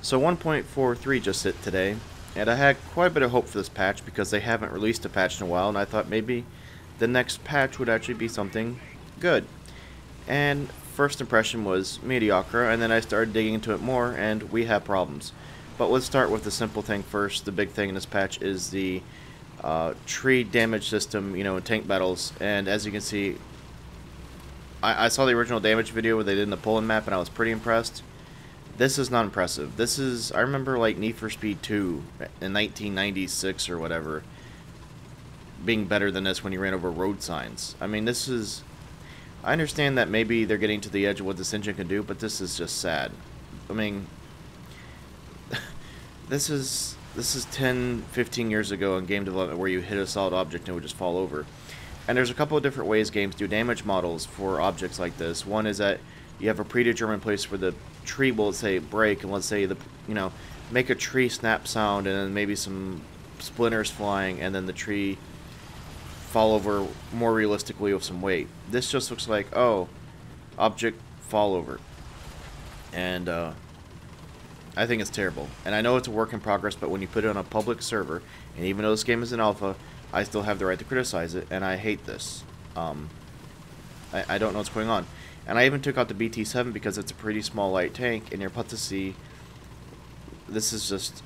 So 1.43 just hit today, and I had quite a bit of hope for this patch because they haven't released a patch in a while, and I thought maybe the next patch would actually be something good. And first impression was mediocre, and then I started digging into it more, and we have problems. But let's start with the simple thing first. The big thing in this patch is the tree damage system, in tank battles, and as you can see, I saw the original damage video where they did in the Poland map, and I was pretty impressed. This is not impressive. This is, I remember like Need for Speed 2 in 1996 or whatever being better than this when you ran over road signs. I mean, this is, I understand that maybe they're getting to the edge of what this engine can do, but this is just sad. I mean, this is 10, 15 years ago in game development where you hit a solid object and it would just fall over. And there's a couple of different ways games do damage models for objects like this. One is that you have a predetermined place where the tree will, say, break, and let's say make a tree snap sound, and then maybe some splinters flying, and then the tree fall over more realistically with some weight. This just looks like, oh, object fall over, and I think it's terrible. And I know it's a work in progress, but when you put it on a public server, and even though this game is in alpha, I still have the right to criticize it, and I hate this. I don't know what's going on. And I even took out the BT-7 because it's a pretty small light tank, and you're about to see, this is just,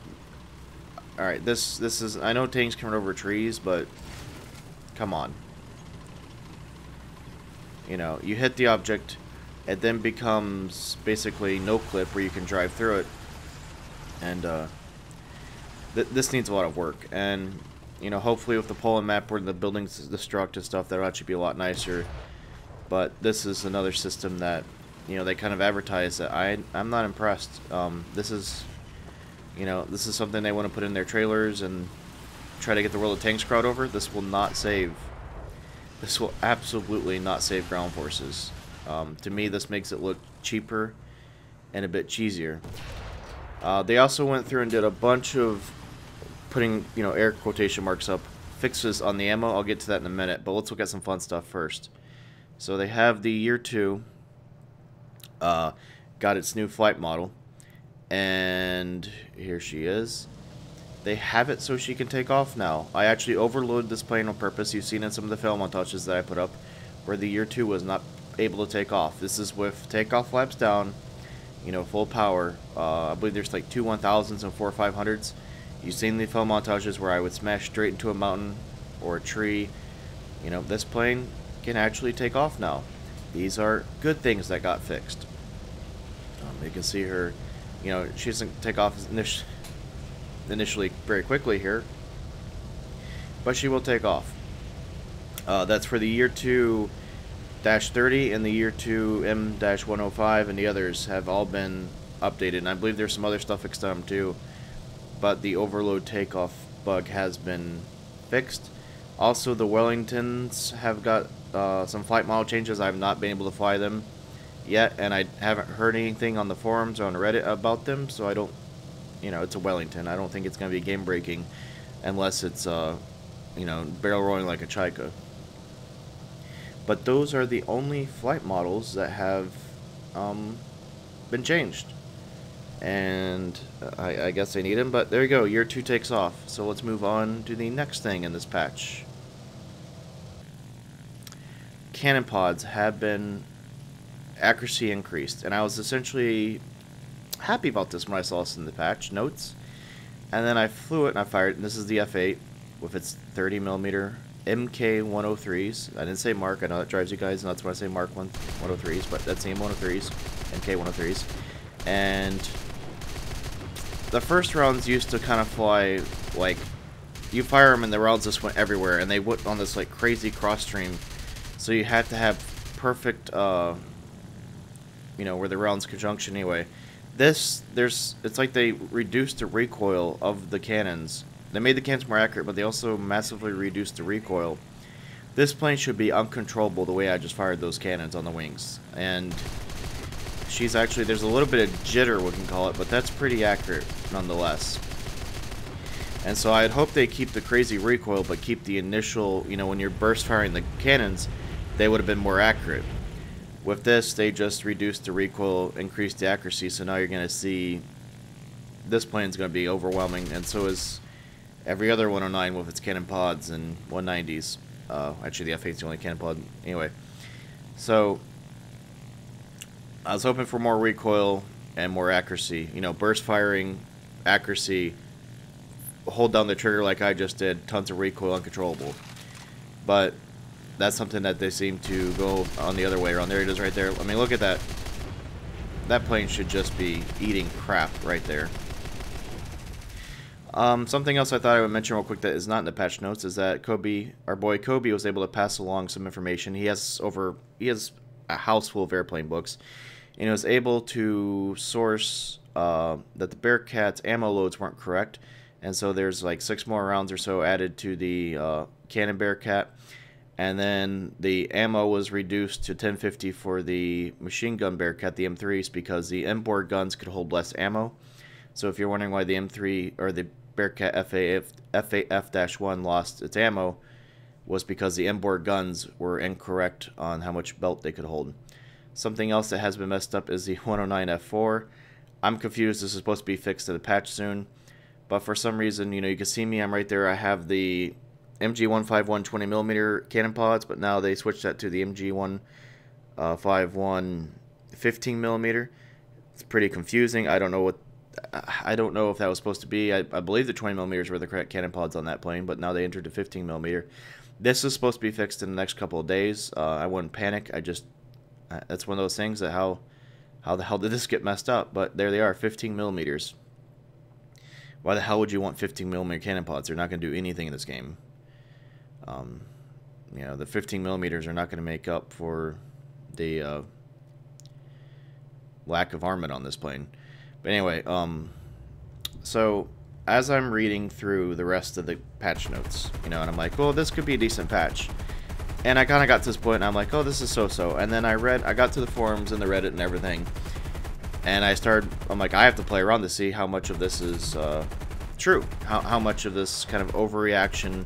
alright, this is, I know tanks can run over trees, but come on. You hit the object, it then becomes basically no clip where you can drive through it, and this needs a lot of work. And hopefully with the Poland map where the buildings destruct and stuff, that'll actually be a lot nicer. But this is another system that, they kind of advertise that I'm not impressed. This is something they want to put in their trailers and try to get the World of Tanks crowd over. This will not save. This will absolutely not save ground forces. To me, this makes it look cheaper and a bit cheesier. They also went through and did a bunch of putting, air quotation marks up, fixes on the ammo. I'll get to that in a minute, but let's look at some fun stuff first. So they have the Year 2, got its new flight model, and here she is. They have it so she can take off now. I actually overloaded this plane on purpose. You've seen in some of the film montages that I put up, where the Year 2 was not able to take off. This is with takeoff flaps down, full power. I believe there's like two 1000s and four 500s. You've seen the film montages where I would smash straight into a mountain or a tree. This plane can actually take off now. These are good things that got fixed. You can see her, she doesn't take off initially very quickly here, but she will take off. That's for the Year 2-30 and the Year 2 M-105, and the others have all been updated. And I believe there's some other stuff fixed on them too, but the overload takeoff bug has been fixed. Also, the Wellingtons have got some flight model changes. I have not been able to fly them yet, and I haven't heard anything on the forums or on Reddit about them, so I don't, it's a Wellington. I don't think it's going to be game-breaking unless it's, barrel rolling like a Chaika. But those are the only flight models that have been changed. And I guess I need them, but there you go, Year 2 takes off. So let's move on to the next thing in this patch. Cannon pods have been accuracy increased, and I was essentially happy about this when I saw this in the patch notes. And then I flew it and I fired it, and this is the F8 with its 30mm MK103s. I didn't say Mark, I know that drives you guys nuts when I say Mark 103s, but that's the M103s, MK103s. And the first rounds used to kind of fly like, you fire them and the rounds just went everywhere, and they went on this like crazy cross stream. So you had to have perfect, where the rounds conjunction anyway. It's like they reduced the recoil of the cannons. They made the cannons more accurate, but they also massively reduced the recoil. This plane should be uncontrollable the way I just fired those cannons on the wings. And she's actually, there's a little bit of jitter, we can call it, but that's pretty accurate nonetheless. And so I'd hope they keep the crazy recoil, but keep the initial, when you're burst firing the cannons, they would have been more accurate. With this, they just reduced the recoil, increased the accuracy, so now you're going to see this plane is going to be overwhelming, and so is every other 109 with its cannon pods and 190s. Actually, the F8's the only cannon pod. Anyway, so I was hoping for more recoil and more accuracy. You know, burst firing, accuracy, hold down the trigger like I just did, tons of recoil, uncontrollable. But that's something that they seem to go on the other way around. There it is right there. I mean, look at that. That plane should just be eating crap right there. Something else I thought I would mention real quick that is not in the patch notes is that Kobe, our boy Kobe, was able to pass along some information. He has a house full of airplane books, and he was able to source that the Bearcat's ammo loads weren't correct, and so there's like 6 more rounds or so added to the Cannon Bearcat, and then the ammo was reduced to 1050 for the machine gun Bearcat, the M3s, because the inboard guns could hold less ammo. So if you're wondering why the M3 or the Bearcat F8F-1 lost its ammo, was because the inboard guns were incorrect on how much belt they could hold. Something else that has been messed up is the 109 F4. I'm confused. This is supposed to be fixed in the patch soon, but for some reason, you know, you can see me. I'm right there. I have the MG151 20mm cannon pods, but now they switched that to the MG151 15mm. It's pretty confusing. I don't know if that was supposed to be. I believe the 20mm were the correct cannon pods on that plane, but now they entered the 15mm. This is supposed to be fixed in the next couple of days. I wouldn't panic. That's one of those things that how the hell did this get messed up? But there they are, 15mm. Why the hell would you want 15mm cannon pods? They're not going to do anything in this game. You know, the 15mm are not going to make up for the lack of armament on this plane. But anyway, so as I'm reading through the rest of the patch notes, you know, and I'm like, well, this could be a decent patch. And I kind of got to this point, and I'm like, oh, this is so-so. And then I got to the forums and the Reddit and everything, and I'm like, I have to play around to see how much of this is true. How much of this kind of overreaction,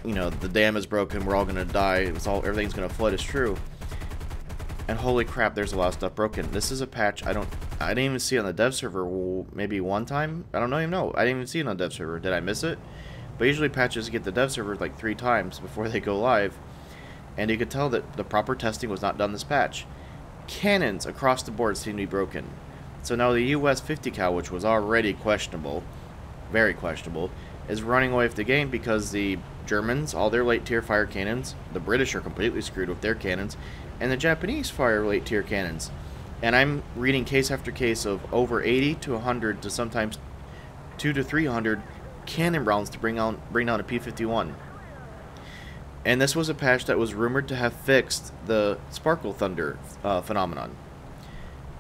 you know, the dam is broken, we're all going to die, everything's going to flood is true. And holy crap, there's a lot of stuff broken. This is a patch I didn't even see on the dev server maybe one time. I don't even know. I didn't even see it on the dev server. Did I miss it? But usually patches get the dev server like 3 times before they go live. And you could tell that the proper testing was not done this patch. Cannons across the board seem to be broken. So now the US 50 cal, which was already questionable, very questionable, is running away with the game because the Germans, all their late tier fire cannons, the British are completely screwed with their cannons, and the Japanese fire late tier cannons. And I'm reading case after case of over 80 to 100 to sometimes 200 to 300 cannon rounds to bring down a P-51. And this was a patch that was rumored to have fixed the Sparkle Thunder phenomenon.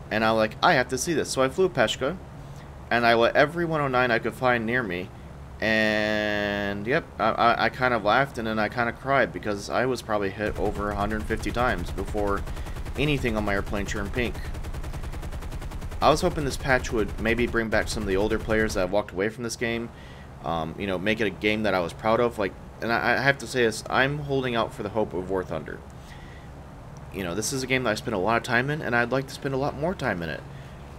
And I'm like, I have to see this. So I flew Peshka, and I let every 109 I could find near me. And yep, I kind of laughed, and then I kind of cried because I was probably hit over 150 times before anything on my airplane turned pink. I was hoping this patch would maybe bring back some of the older players that have walked away from this game. You know, make it a game that I was proud of. Like, and I have to say this, I'm holding out for the hope of War Thunder. You know, this is a game that I spent a lot of time in, and I'd like to spend a lot more time in it.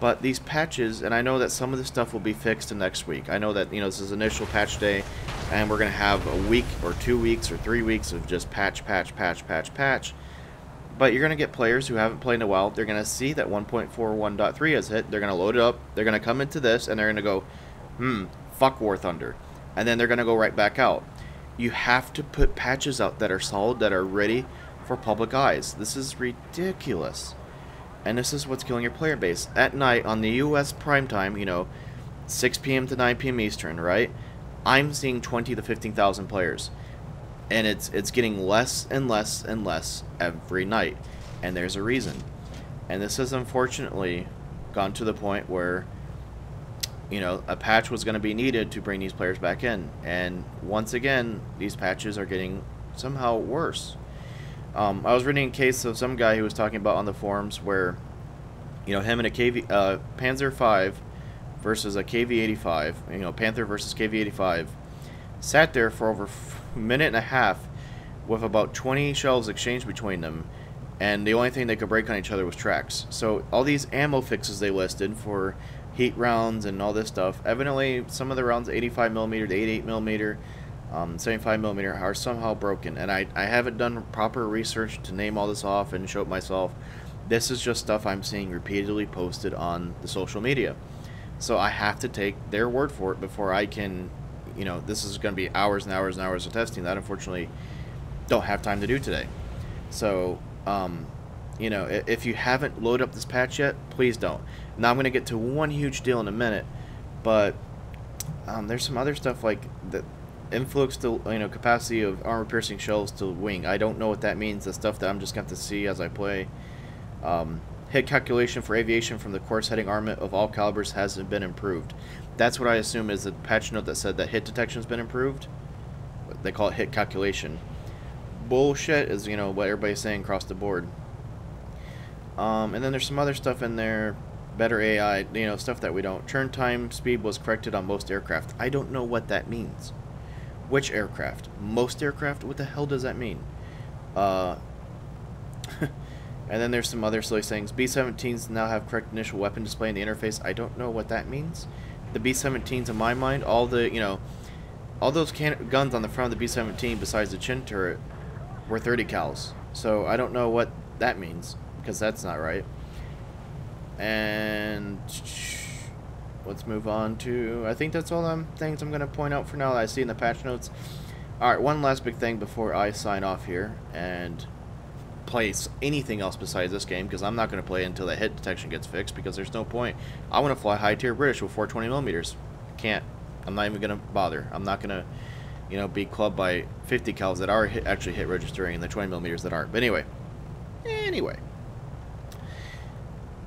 But these patches, and I know that some of the stuff will be fixed in next week. I know that, you know, this is initial patch day, and we're going to have a week or 2 weeks or 3 weeks of just patch. But you're going to get players who haven't played in a while. They're going to see that 1.41.3 has hit. They're going to load it up. They're going to come into this, and they're going to go, fuck War Thunder. And then they're going to go right back out. You have to put patches out that are solid, that are ready for public eyes. This is ridiculous. And this is what's killing your player base. At night, on the US prime time, you know, 6 p.m. to 9 p.m. Eastern, right? I'm seeing 20 to 15,000 players. And it's getting less and less and less every night. And there's a reason. And this has unfortunately gone to the point where, you know, a patch was going to be needed to bring these players back in. And once again, these patches are getting somehow worse. I was reading a case of some guy who was talking about on the forums where, you know, him and a Panzer V versus a KV-85, you know, Panther versus KV-85, sat there for over a minute and a half with about 20 shells exchanged between them, and the only thing they could break on each other was tracks. So all these ammo fixes they listed for heat rounds and all this stuff. Evidently, some of the rounds, 85 millimeter, 88 millimeter, 75 millimeter, are somehow broken. And I haven't done proper research to name all this off and show it myself. This is just stuff I'm seeing repeatedly posted on the social media. So I have to take their word for it before I can, you know, this is going to be hours and hours and hours of testing that unfortunately don't have time to do today. So, you know, if you haven't loaded up this patch yet, please don't. Now I'm going to get to one huge deal in a minute, but there's some other stuff like the influx to, you know, capacity of armor-piercing shells to wing. I don't know what that means. The stuff that I'm just going to have to see as I play. Hit calculation for aviation from the course heading armament of all calibers hasn't been improved. That's what I assume is the patch note that said that hit detection has been improved. They call it hit calculation. Bullshit is, you know, what everybody's saying across the board. And then there's some other stuff in there. Better AI, you know, stuff that we don't. Turn time speed was corrected on most aircraft. I don't know what that means. Which aircraft? Most aircraft? What the hell does that mean? And then there's some other silly things. B-17s now have correct initial weapon display in the interface. I don't know what that means. The B-17s, in my mind, all the, you know, all those guns on the front of the B-17 besides the chin turret were 30 cals. So I don't know what that means, because that's not right. And let's move on to, I think that's all the things I'm going to point out for now that I see in the patch notes. Alright, one last big thing before I sign off here and play anything else besides this game, because I'm not going to play until the hit detection gets fixed, because there's no point. I want to fly high tier British with 420 millimeters. Can't. I'm not even going to bother. I'm not going to, you know, be clubbed by 50 cals that are actually hit registering and the 20 millimeters that aren't. But anyway,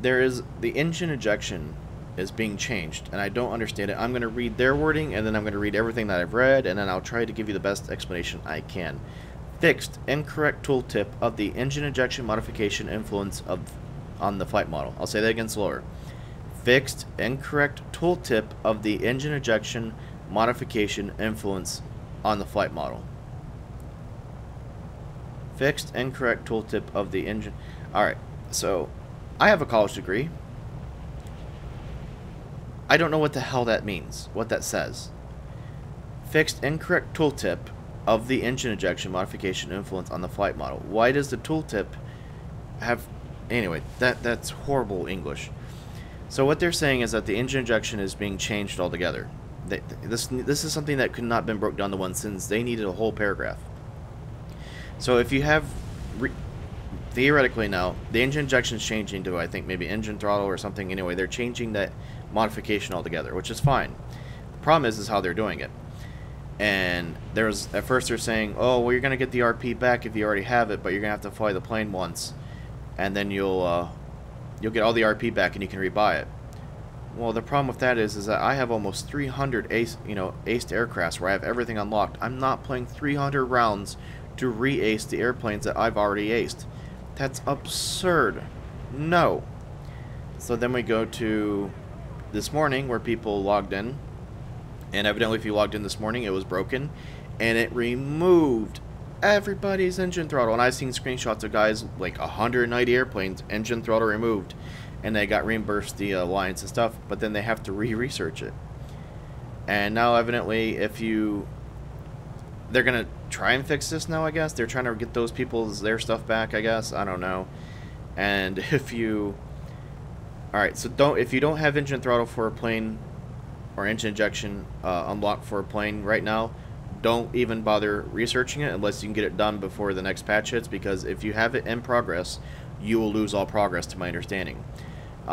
there is the engine ejection is being changed, and I don't understand it. I'm going to read their wording, and then I'm going to read everything that I've read, and then I'll try to give you the best explanation I can. Fixed incorrect tooltip of the engine ejection modification influence on the flight model. I'll say that again slower. Fixed incorrect tooltip of the engine ejection modification influence on the flight model. Fixed incorrect tooltip of the engine. Alright, so I have a college degree. I don't know what the hell that means, what that says. Fixed incorrect tooltip of the engine ejection modification influence on the flight model. Why does the tooltip have... Anyway, that's horrible English. So what they're saying is that the engine ejection is being changed altogether. This is something that could not have been broke down to one sentence. They needed a whole paragraph. So if you have... theoretically now, the engine ejection is changing to, I think, maybe engine throttle or something. Anyway, they're changing that modification altogether, which is fine. The problem is how they're doing it. And there's, at first they're saying, oh, well, you're going to get the RP back if you already have it, but you're going to have to fly the plane once. And then you'll get all the RP back and you can rebuy it. Well, the problem with that is that I have almost 300 aced aircrafts where I have everything unlocked. I'm not playing 300 rounds to re-ace the airplanes that I've already aced. That's absurd. No. So then we go to this morning where people logged in. And evidently if you logged in this morning, it was broken. And it removed everybody's engine throttle. And I've seen screenshots of guys, like 190 airplanes, engine throttle removed. And they got reimbursed the lines and stuff. But then they have to re-research it. And now evidently if you... They're going to try and fix this now, I guess. They're trying to get those people's their stuff back, I guess. I don't know. And if you... Alright, so if you don't have engine throttle for a plane... or engine ejection unlocked for a plane right now, don't even bother researching it unless you can get it done before the next patch hits, because if you have it in progress, you will lose all progress, to my understanding.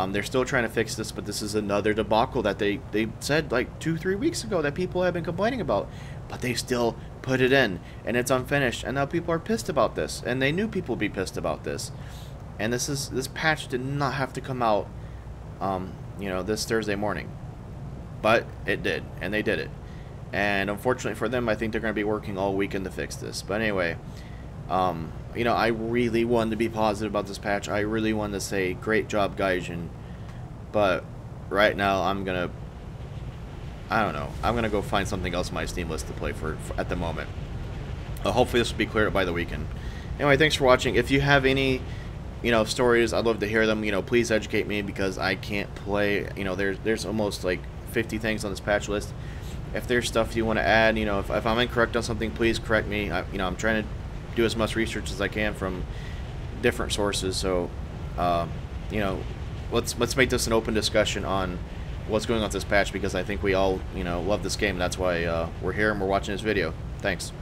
They're still trying to fix this, but this is another debacle that they said like 2-3 weeks ago that people have been complaining about, but they still put it in, and it's unfinished, and now people are pissed about this, and they knew people would be pissed about this. And this patch did not have to come out you know, this Thursday morning. But it did, and they did it. And unfortunately for them, I think they're going to be working all weekend to fix this. But anyway, you know, I really wanted to be positive about this patch. I really wanted to say, great job, Gaijin. But right now, I don't know. I'm going to go find something else on my Steam list to play for at the moment. Hopefully this will be cleared up by the weekend. Anyway, thanks for watching. If you have any you know, stories, I'd love to hear them. You know, please educate me because I can't play. You know, there's almost like 50 things on this patch list. If there's stuff you want to add, you know, if I'm incorrect on something, please correct me. You know, I'm trying to do as much research as I can from different sources. So, you know, let's make this an open discussion on what's going on with this patch, because I think we all, you know, love this game. That's why we're here and we're watching this video. Thanks.